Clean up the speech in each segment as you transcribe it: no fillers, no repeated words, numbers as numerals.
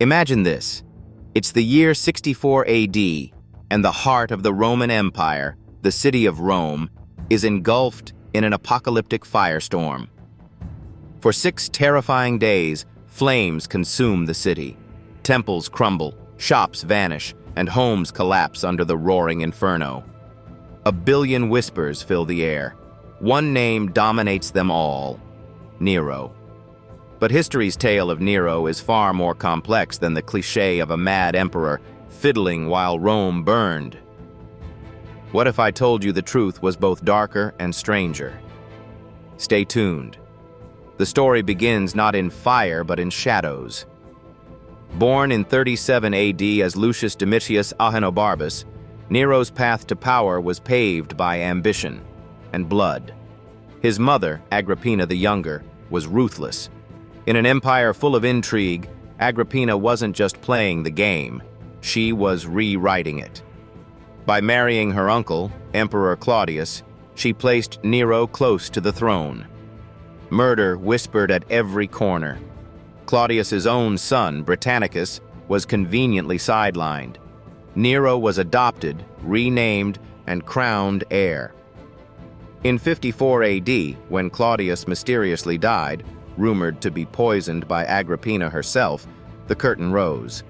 Imagine this. It's the year 64 AD, and the heart of the Roman Empire, the city of Rome, is engulfed in an apocalyptic firestorm. For 6 terrifying days, flames consume the city. Temples crumble, shops vanish, and homes collapse under the roaring inferno. A billion whispers fill the air. One name dominates them all: Nero. But history's tale of Nero is far more complex than the cliché of a mad emperor fiddling while Rome burned. What if I told you the truth was both darker and stranger? Stay tuned. The story begins not in fire but in shadows. Born in 37 AD as Lucius Domitius Ahenobarbus, Nero's path to power was paved by ambition and blood. His mother, Agrippina the Younger, was ruthless. In an empire full of intrigue, Agrippina wasn't just playing the game, she was rewriting it. By marrying her uncle, Emperor Claudius, she placed Nero close to the throne. Murder whispered at every corner. Claudius's own son, Britannicus, was conveniently sidelined. Nero was adopted, renamed, and crowned heir. In 54 AD, when Claudius mysteriously died, rumored to be poisoned by Agrippina herself, the curtain rose.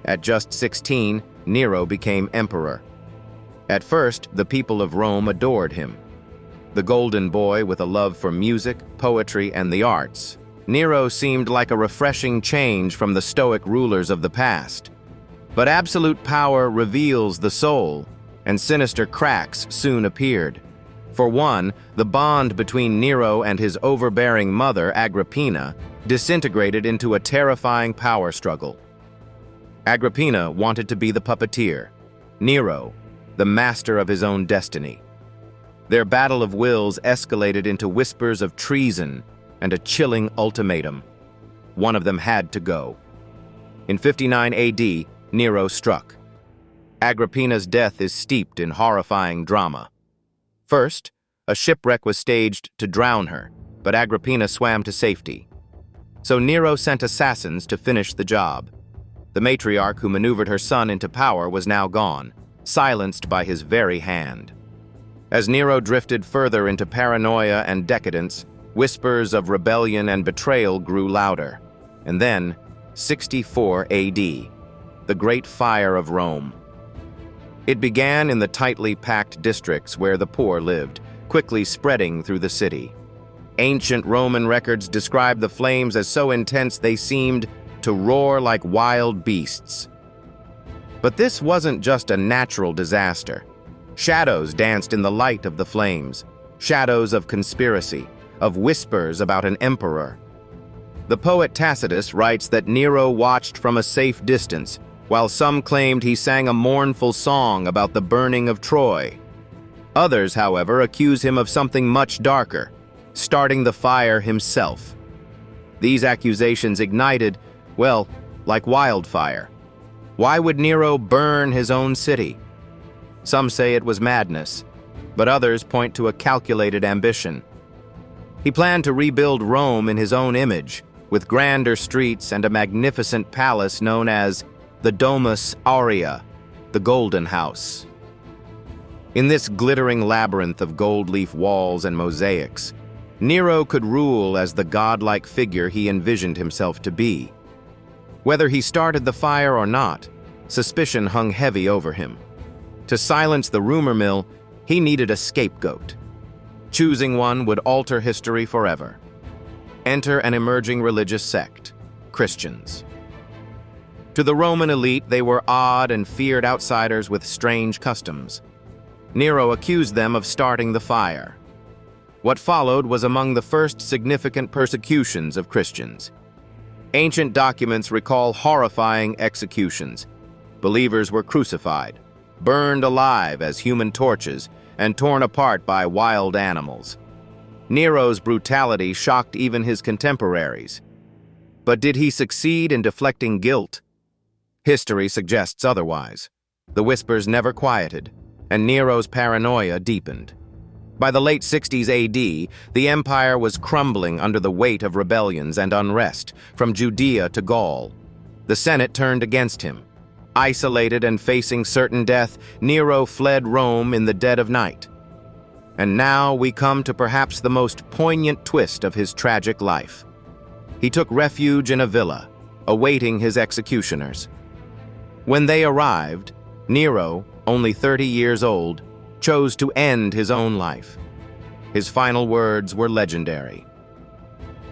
At just 16, Nero became emperor. At first, the people of Rome adored him. The golden boy with a love for music, poetry, and the arts, Nero seemed like a refreshing change from the stoic rulers of the past. But absolute power reveals the soul, and sinister cracks soon appeared. For one, the bond between Nero and his overbearing mother, Agrippina, disintegrated into a terrifying power struggle. Agrippina wanted to be the puppeteer, Nero, the master of his own destiny. Their battle of wills escalated into whispers of treason and a chilling ultimatum. One of them had to go. In 59 AD, Nero struck. Agrippina's death is steeped in horrifying drama. First, a shipwreck was staged to drown her, but Agrippina swam to safety. So Nero sent assassins to finish the job. The matriarch who maneuvered her son into power was now gone, silenced by his very hand. As Nero drifted further into paranoia and decadence, whispers of rebellion and betrayal grew louder. And then, 64 AD, the Great Fire of Rome. It began in the tightly packed districts where the poor lived, quickly spreading through the city. Ancient Roman records describe the flames as so intense they seemed to roar like wild beasts. But this wasn't just a natural disaster. Shadows danced in the light of the flames, shadows of conspiracy, of whispers about an emperor. The poet Tacitus writes that Nero watched from a safe distance, while some claimed he sang a mournful song about the burning of Troy. Others, however, accuse him of something much darker, starting the fire himself. These accusations ignited, well, like wildfire. Why would Nero burn his own city? Some say it was madness, but others point to a calculated ambition. He planned to rebuild Rome in his own image, with grander streets and a magnificent palace known as the Domus Aurea, the Golden House. In this glittering labyrinth of gold leaf walls and mosaics, Nero could rule as the godlike figure he envisioned himself to be. Whether he started the fire or not, suspicion hung heavy over him. To silence the rumor mill, he needed a scapegoat. Choosing one would alter history forever. Enter an emerging religious sect, Christians. To the Roman elite, they were odd and feared outsiders with strange customs. Nero accused them of starting the fire. What followed was among the first significant persecutions of Christians. Ancient documents recall horrifying executions. Believers were crucified, burned alive as human torches, and torn apart by wild animals. Nero's brutality shocked even his contemporaries. But did he succeed in deflecting guilt? History suggests otherwise. The whispers never quieted, and Nero's paranoia deepened. By the late 60s AD, the empire was crumbling under the weight of rebellions and unrest, from Judea to Gaul. The Senate turned against him. Isolated and facing certain death, Nero fled Rome in the dead of night. And now we come to perhaps the most poignant twist of his tragic life. He took refuge in a villa, awaiting his executioners. When they arrived, Nero, only 30 years old, chose to end his own life. His final words were legendary.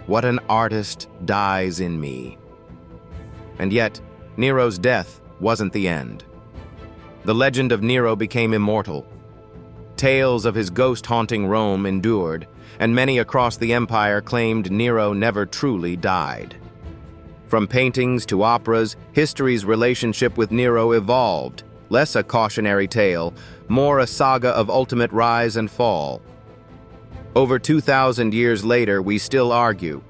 "What an artist dies in me." And yet, Nero's death wasn't the end. The legend of Nero became immortal. Tales of his ghost haunting Rome endured, and many across the empire claimed Nero never truly died. From paintings to operas, history's relationship with Nero evolved, less a cautionary tale, more a saga of ultimate rise and fall. Over 2,000 years later, we still argue,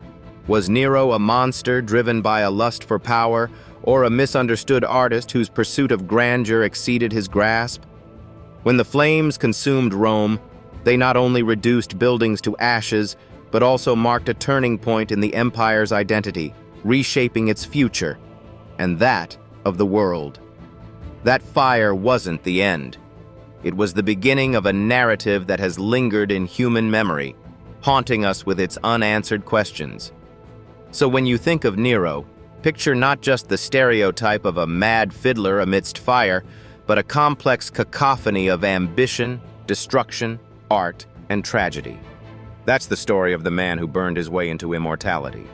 was Nero a monster driven by a lust for power, or a misunderstood artist whose pursuit of grandeur exceeded his grasp? When the flames consumed Rome, they not only reduced buildings to ashes, but also marked a turning point in the empire's identity, reshaping its future, and that of the world. That fire wasn't the end. It was the beginning of a narrative that has lingered in human memory, haunting us with its unanswered questions. So when you think of Nero, picture not just the stereotype of a mad fiddler amidst fire, but a complex cacophony of ambition, destruction, art, and tragedy. That's the story of the man who burned his way into immortality.